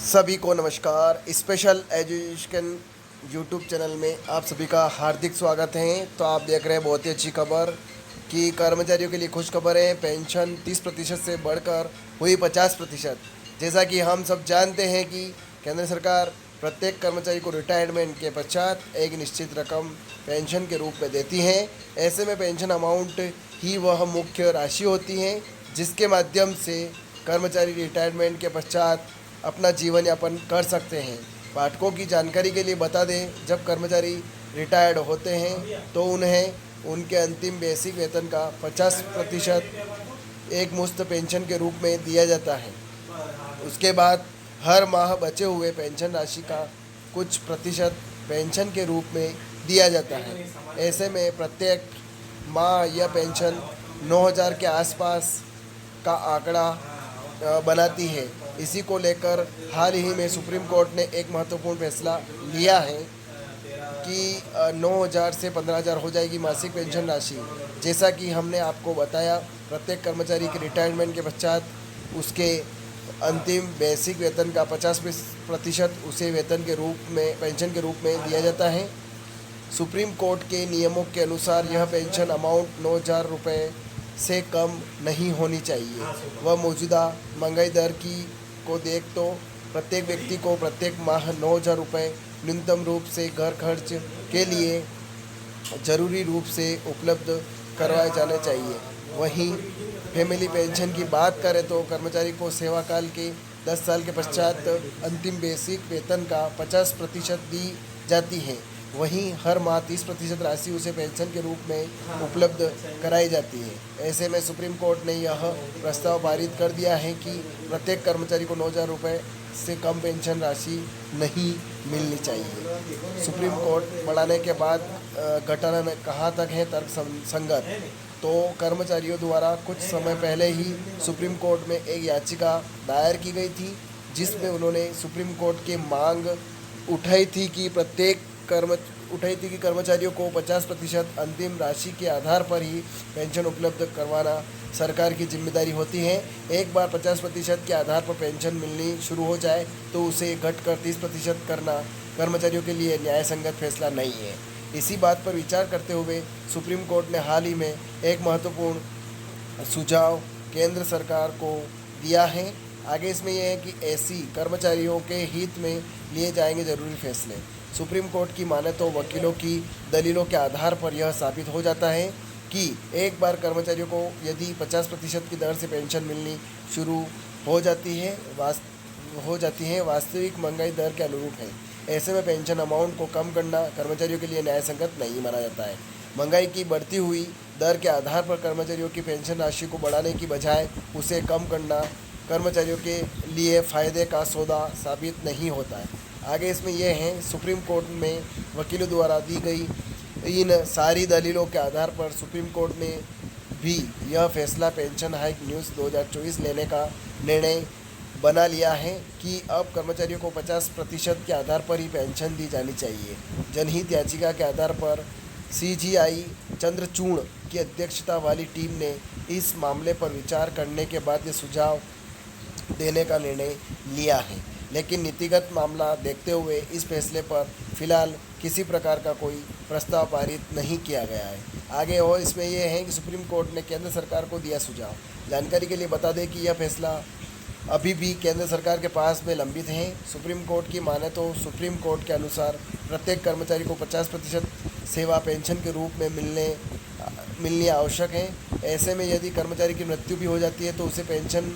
सभी को नमस्कार। स्पेशल एजुकेशन यूट्यूब चैनल में आप सभी का हार्दिक स्वागत है। तो आप देख रहे हैं बहुत ही अच्छी खबर कि कर्मचारियों के लिए खुश खबर है। पेंशन 30% से बढ़कर हुई 50%। जैसा कि हम सब जानते हैं कि केंद्र सरकार प्रत्येक कर्मचारी को रिटायरमेंट के पश्चात एक निश्चित रकम पेंशन के रूप में देती है। ऐसे में पेंशन अमाउंट ही वह मुख्य राशि होती है जिसके माध्यम से कर्मचारी रिटायरमेंट के पश्चात अपना जीवन यापन कर सकते हैं। पाठकों की जानकारी के लिए बता दें, जब कर्मचारी रिटायर्ड होते हैं तो उन्हें उनके अंतिम बेसिक वेतन का 50% एक मुश्त पेंशन के रूप में दिया जाता है। उसके बाद हर माह बचे हुए पेंशन राशि का कुछ प्रतिशत पेंशन के रूप में दिया जाता है। ऐसे में प्रत्येक माह यह पेंशन 9,000 के आसपास का आंकड़ा बनाती है। इसी को लेकर हाल ही में सुप्रीम कोर्ट ने एक महत्वपूर्ण फैसला लिया है कि 9,000 से 15,000 हो जाएगी मासिक पेंशन राशि। जैसा कि हमने आपको बताया, प्रत्येक कर्मचारी के रिटायरमेंट के पश्चात उसके अंतिम बेसिक वेतन का 50% उसे वेतन के रूप में पेंशन के रूप में दिया जाता है। सुप्रीम कोर्ट के नियमों के अनुसार यह पेंशन अमाउंट 9,000 रुपये से कम नहीं होनी चाहिए। वह मौजूदा महंगाई दर की को देख तो प्रत्येक व्यक्ति को प्रत्येक माह 9,000 रुपये न्यूनतम रूप से घर खर्च के लिए जरूरी रूप से उपलब्ध करवाए जाने चाहिए। वहीं फैमिली पेंशन की बात करें तो कर्मचारी को सेवाकाल के 10 साल के पश्चात अंतिम बेसिक वेतन का 50% दी जाती है। वहीं हर माह 30% राशि उसे पेंशन के रूप में उपलब्ध कराई जाती है। ऐसे में सुप्रीम कोर्ट ने यह प्रस्ताव पारित कर दिया है कि प्रत्येक कर्मचारी को 9,000 रुपये से कम पेंशन राशि नहीं मिलनी चाहिए। सुप्रीम कोर्ट बढ़ाने के बाद घटना में कहाँ तक है तर्क संगत। तो कर्मचारियों द्वारा कुछ समय पहले ही सुप्रीम कोर्ट में एक याचिका दायर की गई थी जिसमें उन्होंने सुप्रीम कोर्ट की मांग उठाई थी कि कर्मचारियों को 50% अंतिम राशि के आधार पर ही पेंशन उपलब्ध करवाना सरकार की जिम्मेदारी होती है। एक बार 50% के आधार पर पेंशन मिलनी शुरू हो जाए तो उसे घटकर 30% करना कर्मचारियों के लिए न्याय संगत फैसला नहीं है। इसी बात पर विचार करते हुए सुप्रीम कोर्ट ने हाल ही में एक महत्वपूर्ण सुझाव केंद्र सरकार को दिया है। आगे इसमें यह है कि ऐसी कर्मचारियों के हित में लिए जाएंगे जरूरी फैसले। सुप्रीम कोर्ट की माने तो वकीलों की दलीलों के आधार पर यह साबित हो जाता है कि एक बार कर्मचारियों को यदि 50% की दर से पेंशन मिलनी शुरू हो जाती है वास्तविक महंगाई दर के अनुरूप है। ऐसे में पेंशन अमाउंट को कम करना कर्मचारियों के लिए न्याय संगत नहीं माना जाता है। महंगाई की बढ़ती हुई दर के आधार पर कर्मचारियों की पेंशन राशि को बढ़ाने की बजाय उसे कम करना कर्मचारियों के लिए फ़ायदे का सौदा साबित नहीं होता है। आगे इसमें यह है, सुप्रीम कोर्ट में वकीलों द्वारा दी गई इन सारी दलीलों के आधार पर सुप्रीम कोर्ट ने भी यह फैसला पेंशन हाइक न्यूज़ 2024 लेने का निर्णय बना लिया है कि अब कर्मचारियों को 50% के आधार पर ही पेंशन दी जानी चाहिए। जनहित याचिका के आधार पर CGI चंद्रचूड़ की अध्यक्षता वाली टीम ने इस मामले पर विचार करने के बाद ये सुझाव देने का निर्णय लिया है, लेकिन नीतिगत मामला देखते हुए इस फैसले पर फिलहाल किसी प्रकार का कोई प्रस्ताव पारित नहीं किया गया है। आगे और इसमें यह है कि सुप्रीम कोर्ट ने केंद्र सरकार को दिया सुझाव। जानकारी के लिए बता दें कि यह फैसला अभी भी केंद्र सरकार के पास में लंबित है। सुप्रीम कोर्ट की माने तो सुप्रीम कोर्ट के अनुसार प्रत्येक कर्मचारी को 50% सेवा पेंशन के रूप में मिलनी आवश्यक है। ऐसे में यदि कर्मचारी की मृत्यु भी हो जाती है तो उसे पेंशन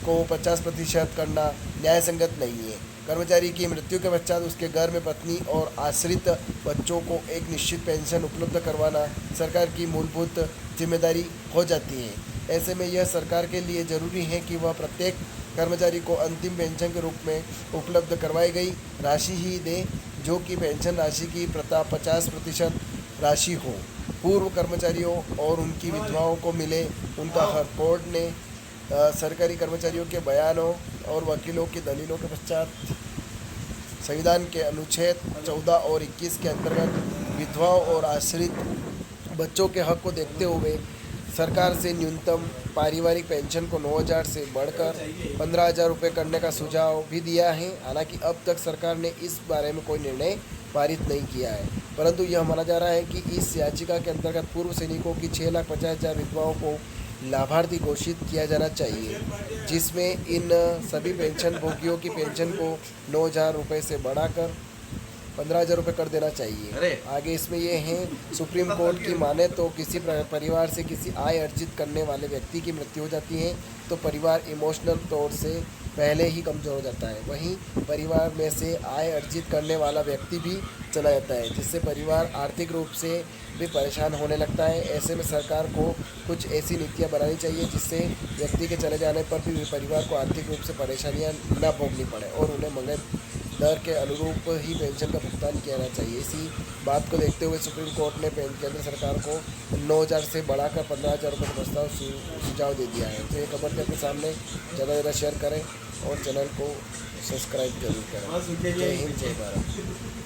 को 50% करना न्याय संगत नहीं है। कर्मचारी की मृत्यु के पश्चात उसके घर में पत्नी और आश्रित बच्चों को एक निश्चित पेंशन उपलब्ध करवाना सरकार की मूलभूत जिम्मेदारी हो जाती है। ऐसे में यह सरकार के लिए ज़रूरी है कि वह प्रत्येक कर्मचारी को अंतिम पेंशन के रूप में उपलब्ध करवाई गई राशि ही दे, जो कि पेंशन राशि की 50% राशि हो। पूर्व कर्मचारियों और उनकी विधवाओं को मिले उनका हक। कोर्ट ने सरकारी कर्मचारियों के बयानों और वकीलों की दलीलों के पश्चात संविधान के अनुच्छेद 14 और 21 के अंतर्गत विधवाओं और आश्रित बच्चों के हक को देखते हुए सरकार से न्यूनतम पारिवारिक पेंशन को 9,000 से बढ़कर 15,000 रुपये करने का सुझाव भी दिया है। हालांकि अब तक सरकार ने इस बारे में कोई निर्णय पारित नहीं किया है, परंतु यह माना जा रहा है कि इस याचिका के अंतर्गत पूर्व सैनिकों की 6,50,000 विधवाओं को लाभार्थी घोषित किया जाना चाहिए, जिसमें इन सभी पेंशन भोगियों की पेंशन को 9,000 रुपये से बढ़ाकर 15,000 रुपये कर देना चाहिए। आगे इसमें ये हैं, सुप्रीम कोर्ट की माने तो किसी परिवार से किसी आय अर्जित करने वाले व्यक्ति की मृत्यु हो जाती है तो परिवार इमोशनल तौर से पहले ही कमज़ोर हो जाता है। वहीं परिवार में से आय अर्जित करने वाला व्यक्ति भी चला जाता है, जिससे परिवार आर्थिक रूप से भी परेशान होने लगता है। ऐसे में सरकार को कुछ ऐसी नीतियाँ बनानी चाहिए जिससे व्यक्ति के चले जाने पर भी परिवार को आर्थिक रूप से परेशानियाँ न भोगनी पड़े और उन्हें मंगल दर के अनुरूप ही पेंशन का भुगतान किया जाना चाहिए। इसी बात को देखते हुए सुप्रीम कोर्ट ने केंद्र सरकार को 9,000 से बढ़ाकर 15,000 रुपये का प्रस्ताव सुझाव दे दिया है। तो ये खबर आपके सामने ज़्यादा से ज़्यादा शेयर करें और चैनल को सब्सक्राइब जरूर करें। जय हिंद, जय भारत।